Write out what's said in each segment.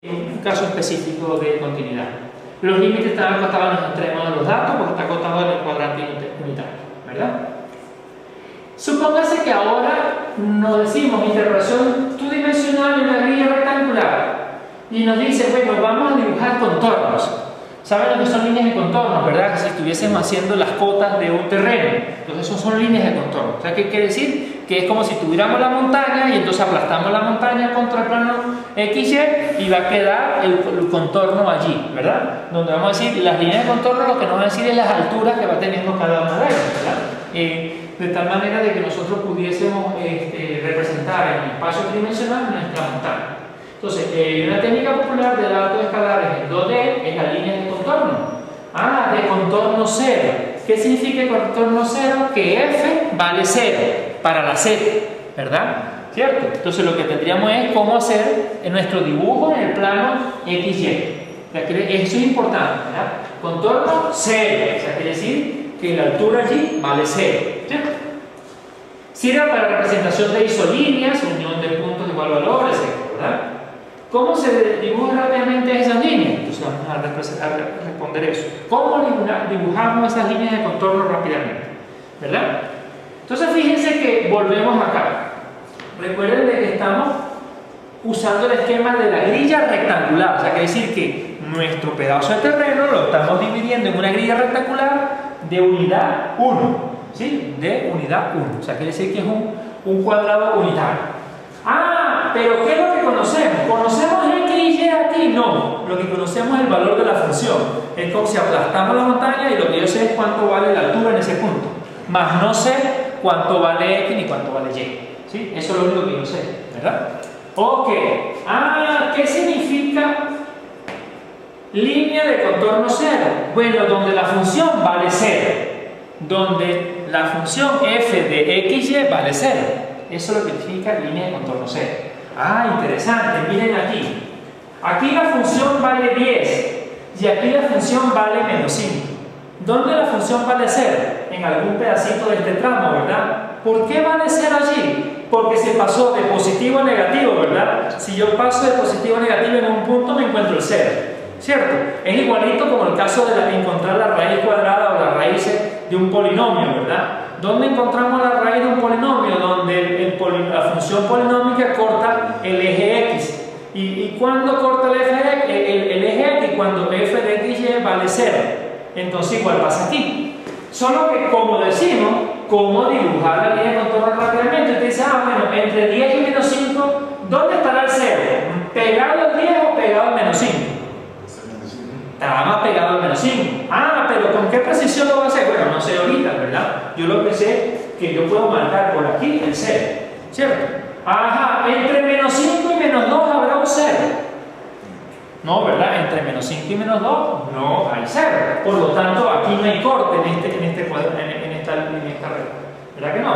un caso específico de continuidad. Los límites están acotados en los extremos de los datos porque está acotado en el cuadrante unitario, ¿verdad? Supóngase que ahora nos decimos interpolación tridimensional en la grilla rectangular y nos dice, bueno, vamos a dibujar contornos. ¿Saben lo que son líneas de contorno, verdad? Que si estuviésemos haciendo las cotas de un terreno, entonces eso son líneas de contorno. O sea, ¿qué quiere decir? Que es como si tuviéramos la montaña y entonces aplastamos la montaña contra el plano XY y va a quedar el contorno allí, ¿verdad? Donde vamos a decir, las líneas de contorno lo que nos van a decir es las alturas que va teniendo cada una de ellas, ¿verdad? De tal manera de que nosotros pudiésemos representar en el espacio tridimensional nuestra montaña. Entonces, una técnica popular de datos escalares en 2D es la línea de contorno. De contorno cero. ¿Qué significa contorno cero? Que F vale 0 para la Z, ¿verdad? ¿Cierto? Entonces, lo que tendríamos es cómo hacer en nuestro dibujo en el plano XY. Eso es importante, ¿verdad? Contorno cero. O sea, quiere decir que la altura allí vale 0. ¿Cierto? Sirve para representación de isolíneas, unión de puntos de igual valor, etc., ¿verdad? ¿Cómo se dibujan rápidamente esas líneas? Entonces vamos a responder eso. ¿Cómo dibujamos esas líneas de contorno rápidamente? ¿Verdad? Entonces fíjense que volvemos acá. Recuerden de que estamos usando el esquema de la grilla rectangular. O sea, quiere decir que nuestro pedazo de terreno lo estamos dividiendo en una grilla rectangular de unidad 1. ¿Sí? De unidad 1. O sea, quiere decir que es un cuadrado unitario. Pero ¿qué es lo que conocemos? ¿Conocemos X y Y aquí? No. Lo que conocemos es el valor de la función. Es como si aplastamos la montaña y lo que yo sé es cuánto vale la altura en ese punto. Más no sé cuánto vale X ni cuánto vale Y. ¿Sí? Eso es lo único que yo sé, ¿verdad? Ok. ¿Qué significa línea de contorno cero? Bueno, donde la función vale 0. Donde la función f de XY vale 0. Eso es lo que significa línea de contorno 0. Interesante, miren aquí. Aquí la función vale 10 y aquí la función vale menos 5. ¿Dónde la función vale 0? En algún pedacito de este tramo, ¿verdad? ¿Por qué vale 0 allí? Porque se pasó de positivo a negativo, ¿verdad? Si yo paso de positivo a negativo en un punto me encuentro el 0, ¿cierto? Es igualito como el caso de encontrar la raíz cuadrada o las raíces de un polinomio, ¿verdad? ¿Dónde encontramos la raíz de un polinomio? Donde la función polinómica corta el eje X. ¿Y cuándo corta el eje X? Cuando f de XY vale 0. Entonces igual pasa aquí. Solo que como decimos, ¿cómo dibujar la línea de contorno rápidamente? Usted dice, bueno, entre 10 y menos 5, ¿dónde estará el 0? ¿Pegado al 10 o pegado al menos 5? Estará más pegado al menos 5. Pero ¿con qué precisión lo va a hacer? Bueno, no sé ahorita, ¿verdad? Yo lo que sé es que yo puedo marcar por aquí el 0, ¿cierto? Entre menos 5 y menos 2 habrá un 0. No, ¿verdad? Entre menos 5 y menos 2 no hay 0. Por lo tanto, aquí no hay corte en esta regla. ¿Verdad que no?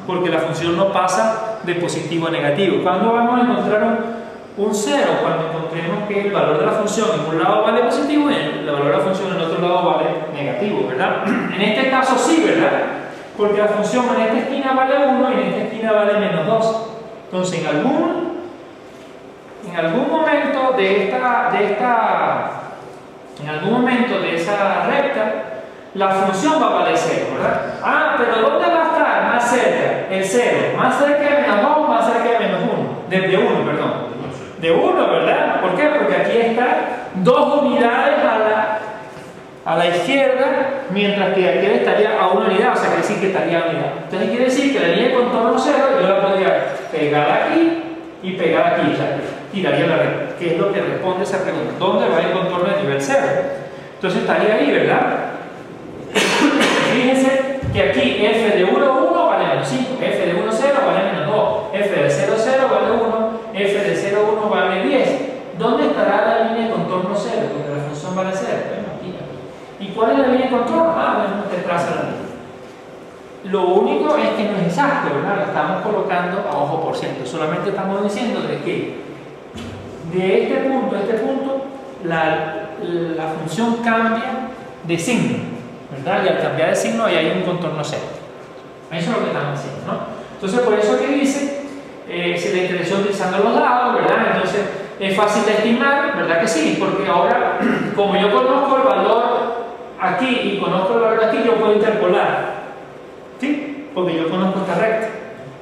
Porque la función no pasa de positivo a negativo. ¿Cuándo vamos a encontrar un 0? Cuando encontremos que el valor de la función en un lado vale positivo y el valor de la función en el otro lado vale negativo, ¿verdad? En este caso sí, ¿verdad? Porque la función en esta esquina vale 1 y en esta esquina vale menos 2. Entonces, en algún momento de esa recta, la función va a valer 0, ¿verdad? Pero ¿dónde va a estar más cerca? El 0. ¿Más cerca de menos 2 o más cerca de menos 1? De 1, perdón. De 1, ¿verdad? ¿Por qué? Porque aquí están 2 unidades a la izquierda, mientras que aquí estaría a 1 unidad, o sea, quiere decir que estaría a 1 unidad. Entonces quiere decir que la línea de contorno 0 yo la podría pegar aquí y pegar aquí, o sea, tiraría la red, que es lo que responde esa pregunta. ¿Dónde va el contorno de nivel 0? Entonces estaría ahí, ¿verdad? Fíjense que aquí f de 1, 1 vale menos 5, f de 1, 0 vale menos 2, f de 0, 0 vale 1, f de 0, 1 vale 10. ¿Dónde estará la línea de contorno 0? Porque la función vale 0. Bueno, aquí. ¿Y cuál es la línea de contorno? Bueno, te traza la línea. Lo único es que no es exacto, ¿verdad? La estamos colocando a ojo por ciento. Solamente estamos diciendo de que de este punto a este punto la función cambia de signo, ¿verdad? Y al cambiar de signo ahí hay un contorno 0. Eso es lo que estamos haciendo, ¿no? Entonces, por eso que dice, se le interesó utilizando los lados, ¿verdad? Entonces, Es fácil de estimar, ¿verdad que sí? Porque ahora, como yo conozco el valor aquí y conozco el valor aquí, yo puedo interpolar, ¿sí? Porque yo conozco esta recta.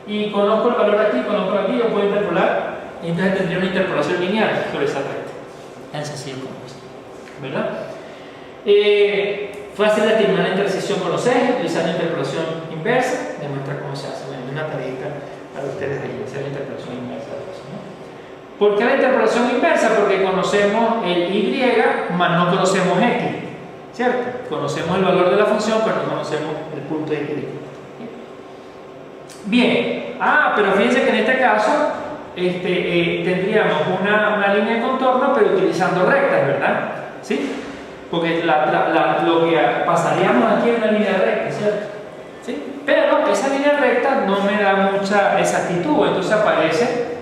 Y conozco el valor aquí, conozco aquí, yo puedo interpolar, y entonces tendría una interpolación lineal sobre esa recta. Tan sencillo como eso, ¿verdad? Fácil de estimar la intersección con los ejes, utilizando interpolación inversa, demuestra cómo se hace. Bueno, una tarea para ustedes de hacer la interpolación inversa de eso, ¿no? ¿Por qué la interpolación inversa? Porque conocemos el y, mas no conocemos x, ¿cierto? Conocemos el valor de la función, pero no conocemos el punto de equilibrio. Bien, pero fíjense que en este caso tendríamos una línea de contorno, pero utilizando rectas, ¿verdad? ¿Sí? Porque lo que pasaríamos aquí es una línea recta, ¿cierto? ¿Sí? Pero esa línea recta no me da mucha exactitud, entonces aparece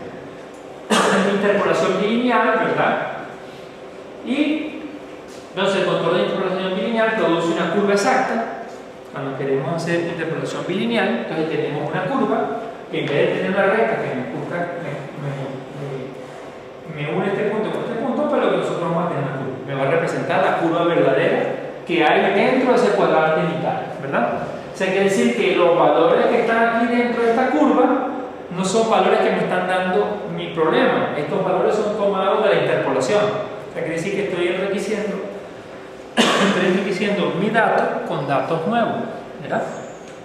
una interpolación bilineal, ¿verdad? Y entonces el contorno de interpolación bilineal produce una curva exacta. Cuando queremos hacer interpolación bilineal, entonces tenemos una curva que en vez de tener una recta que me une este punto con este punto, pero que nosotros vamos a tener una curva. Me va a representar la curva verdadera que hay dentro de ese cuadrante unitario, ¿verdad? O sea, quiere decir que los valores que están aquí dentro de esta curva no son valores que me están dando mi problema. Estos valores son tomados de la interpolación. O sea, quiere decir que estoy enriqueciendo mi dato con datos nuevos, ¿verdad?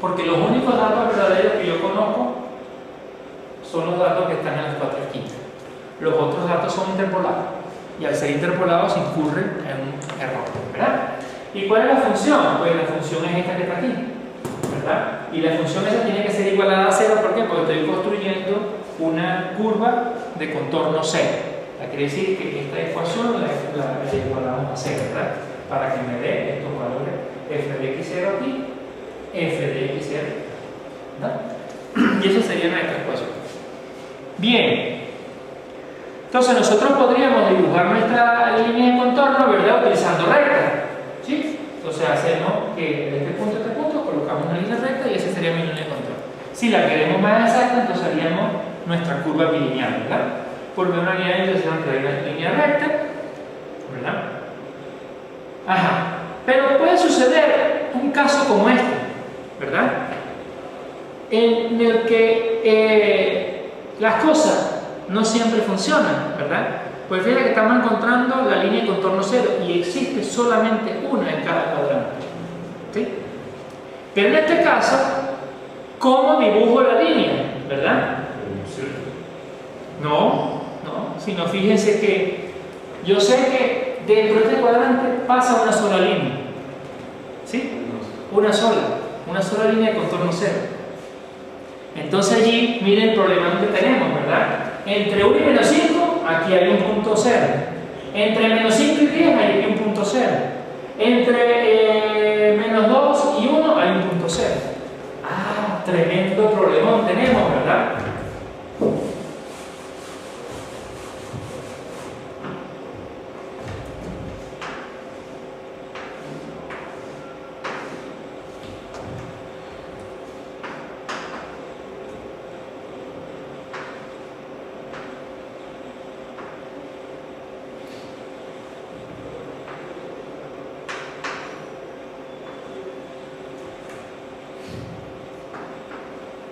Porque los únicos datos verdaderos que yo conozco son los datos que están en las 4/5. Los otros datos son interpolados. Y al ser interpolados incurre en un error, ¿verdad? ¿Y cuál es la función? Pues la función es esta que está aquí, ¿verdad? Y la función esa tiene que ser igualada a 0, ¿por qué? Porque estoy construyendo una curva de contorno 0. Quiere decir que esta ecuación la igualamos a 0, ¿verdad? Para que me dé estos valores f de x0 aquí, f de x0, ¿verdad? Y eso sería nuestra ecuación. Bien. Entonces nosotros podríamos dibujar nuestra línea de contorno, ¿verdad? Utilizando recta, ¿sí? Entonces hacemos que de este punto a este punto colocamos una línea recta y esa sería mi línea de contorno. Si la queremos más exacta, entonces haríamos nuestra curva bilineal, ¿verdad? Por una línea de intersección entre la línea recta, ¿verdad? Ajá. Pero puede suceder un caso como este, ¿verdad? En el que las cosas no siempre funcionan, ¿verdad? Pues fíjate que estamos encontrando la línea de contorno 0 y existe solamente una en cada cuadrante, ¿sí? Pero en este caso, ¿cómo dibujo la línea? ¿Verdad? No, sino fíjense que yo sé que dentro de este cuadrante pasa una sola línea, ¿sí? Una sola línea de contorno 0. Entonces allí, miren el problema que tenemos, ¿verdad? Entre 1 y menos 5, aquí hay un punto 0. Entre menos 5 y 10 hay un punto 0. Entre menos 2 y 1 hay un punto 0. Tremendo problemón tenemos, ¿verdad?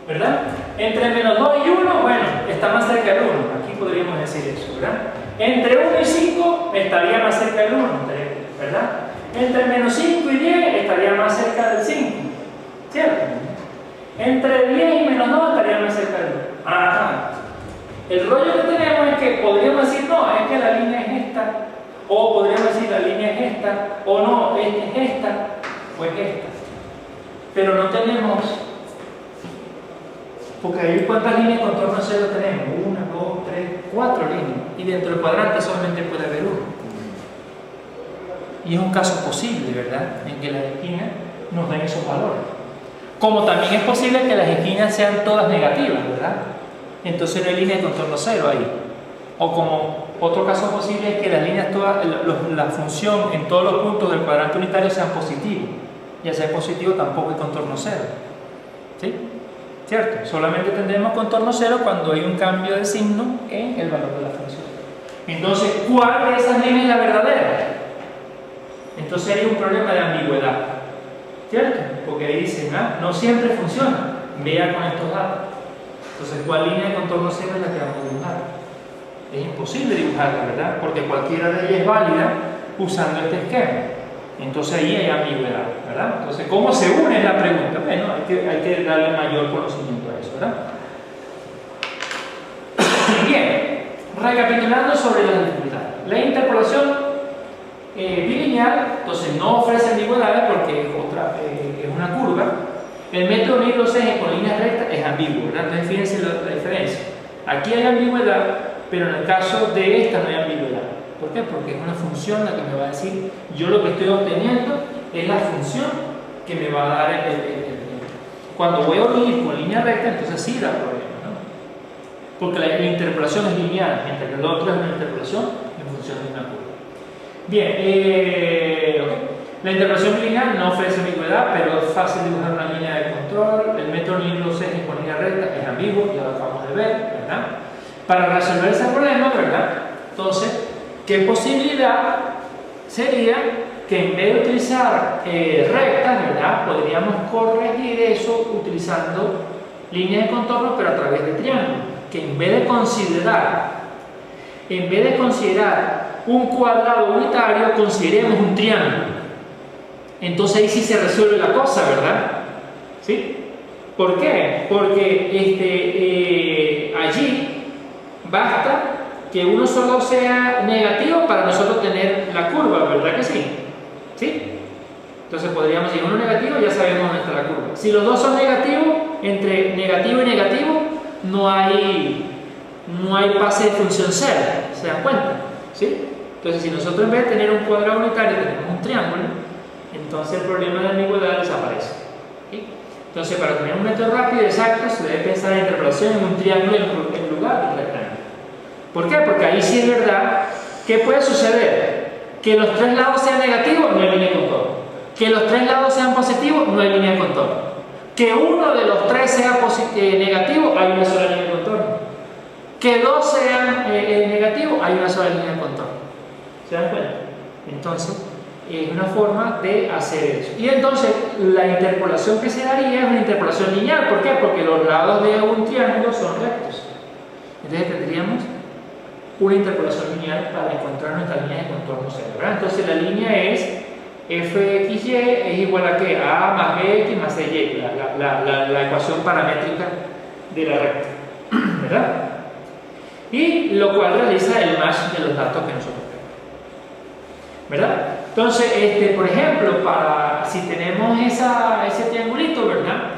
¿Verdad? Entre menos 2 y 1, bueno, está más cerca del 1. Aquí podríamos decir eso, ¿verdad? Entre 1 y 5 estaría más cerca del 1, ¿verdad? Entre menos 5 y 10 estaría más cerca del 5, ¿cierto? Entre 10 y menos 2 estaría más cerca del 1. El rollo que tenemos es que podríamos decir, no, es que la línea es esta, o podríamos decir la línea es esta, o no, es esta, o es esta. Pero no tenemos. Porque ahí cuántas líneas de contorno 0 tenemos, 1, 2, 3, 4 líneas, y dentro del cuadrante solamente puede haber 1. Y es un caso posible, ¿verdad?, en que las esquinas nos den esos valores. Como también es posible que las esquinas sean todas negativas, ¿verdad? Entonces no hay línea de contorno 0 ahí. O como otro caso posible es que las líneas todas, la función en todos los puntos del cuadrante unitario sean positivos. Y al ser positivo tampoco hay contorno 0, ¿sí? ¿Cierto? Solamente tendremos contorno 0 cuando hay un cambio de signo en el valor de la función. Entonces, ¿cuál de esas líneas es la verdadera? Entonces hay un problema de ambigüedad, ¿cierto? Porque ahí dicen, no siempre funciona, vea con estos datos. Entonces, ¿cuál línea de contorno cero es la que vamos a dibujar? Es imposible dibujarla, ¿verdad? Porque cualquiera de ellas es válida usando este esquema. Entonces ahí hay ambigüedad, ¿verdad? Entonces, ¿cómo se une la pregunta? Bueno, hay que darle mayor conocimiento a eso, ¿verdad? Bien, recapitulando sobre la dificultad. La interpolación bilineal, entonces no ofrece ambigüedades porque es una curva. El método unir los ejes con líneas rectas es ambiguo, ¿verdad? Entonces fíjense la diferencia. Aquí hay ambigüedad, pero en el caso de esta no hay ambigüedad. ¿Por qué? Porque es una función la que me va a decir, yo lo que estoy obteniendo es la función que me va a dar cuando voy a unir con línea recta, entonces sí da problema, ¿no? Porque la interpolación es lineal, mientras que el otro es una interpolación en función de una curva. Bien, okay. La interpolación lineal no ofrece ambigüedad, pero es fácil dibujar una línea de control. El método unir los ejes con línea recta es ambiguo, ya lo acabamos de ver, ¿verdad? Para resolver ese problema, ¿verdad? Entonces, ¿qué posibilidad sería que en vez de utilizar rectas, ¿verdad? Podríamos corregir eso utilizando líneas de contorno, pero a través de triángulos. Que en vez de considerar un cuadrado unitario, consideremos un triángulo. Entonces ahí sí se resuelve la cosa, ¿verdad? ¿Sí? ¿Por qué? Porque allí basta que uno solo sea negativo para nosotros tener la curva, ¿verdad que sí? ¿Sí? Entonces podríamos decir uno negativo, ya sabemos dónde está la curva. Si los dos son negativos, entre negativo y negativo no hay pase de función cero, ¿se dan cuenta? ¿Sí? Entonces si nosotros en vez de tener un cuadrado unitario tenemos un triángulo, entonces el problema de ambigüedad desaparece. ¿Sí? Entonces para tener un método rápido y exacto se debe pensar en interpolación en un triángulo en lugar de un rectángulo. ¿Por qué? Porque ahí sí es verdad que puede suceder que los tres lados sean negativos, no hay línea de contorno. Que los tres lados sean positivos, no hay línea de contorno. Que uno de los tres sea negativo, hay una sola línea de contorno. Que dos sean negativos, hay una sola línea de contorno. ¿Se dan cuenta? Entonces, es una forma de hacer eso. Y entonces, la interpolación que se daría es una interpolación lineal. ¿Por qué? Porque los lados de un triángulo son rectos. Entonces, tendríamos una interpolación lineal para encontrar nuestra línea de contorno cero, ¿verdad? Entonces, la línea es fxy es igual a ¿qué? A más bx más cy, la ecuación paramétrica de la recta, ¿verdad? Y lo cual realiza el match de los datos que nosotros tenemos, ¿verdad? Entonces, por ejemplo, si tenemos ese triangulito, ¿verdad?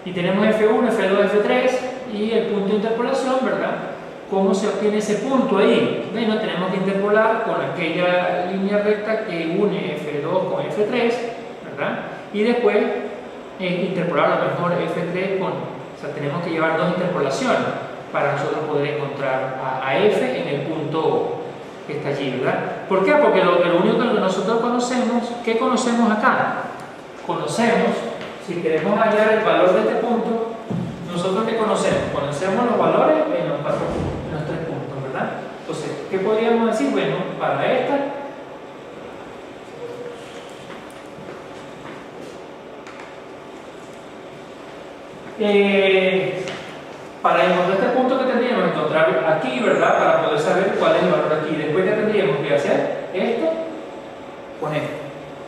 Y tenemos F1, F2, F3 y el punto de interpolación, ¿verdad? ¿Cómo se obtiene ese punto ahí? Bueno, tenemos que interpolar con aquella línea recta que une F2 con F3, ¿verdad? Y después interpolar a lo mejor F3 con... O sea, tenemos que llevar dos interpolaciones para nosotros poder encontrar a F en el punto que está allí, ¿verdad? ¿Por qué? Porque lo único que nosotros conocemos, ¿qué conocemos acá? Conocemos, si queremos hallar el valor de este punto, ¿nosotros qué conocemos? Conocemos los valores en los tres puntos, ¿verdad? Entonces, ¿qué podríamos decir? Bueno, para esta, para encontrar este punto que tendríamos que encontrar aquí, ¿verdad? Para poder saber cuál es el valor aquí. Después ya tendríamos que hacer esto con esto,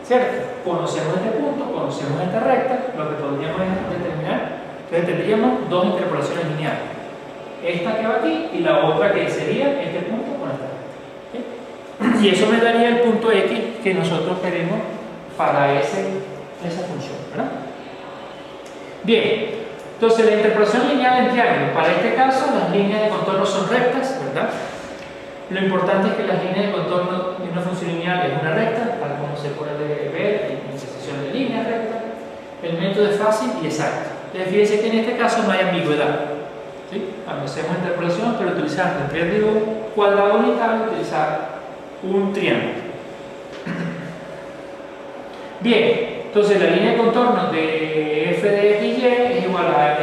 ¿cierto? Conocemos este punto, conocemos esta recta, lo que podríamos determinar. Entonces tendríamos dos interpolaciones lineales. Esta que va aquí y la otra que sería este punto con esta recta. ¿Sí? Y eso me daría el punto X que nosotros queremos para esa función, ¿verdad? Bien. Entonces, la interpolación lineal en triángulo, para este caso, las líneas de contorno son rectas, ¿verdad? Lo importante es que las líneas de contorno de una función lineal es una recta, tal como se puede ver en intersección de líneas rectas. El método es fácil y exacto. Entonces, fíjense que en este caso no hay ambigüedad. ¿Sí? Cuando hacemos interpolación, pero utilizando en vez de un cuadrado unitario, utilizar un triángulo. Bien. Entonces la línea de contorno de f de xy es igual a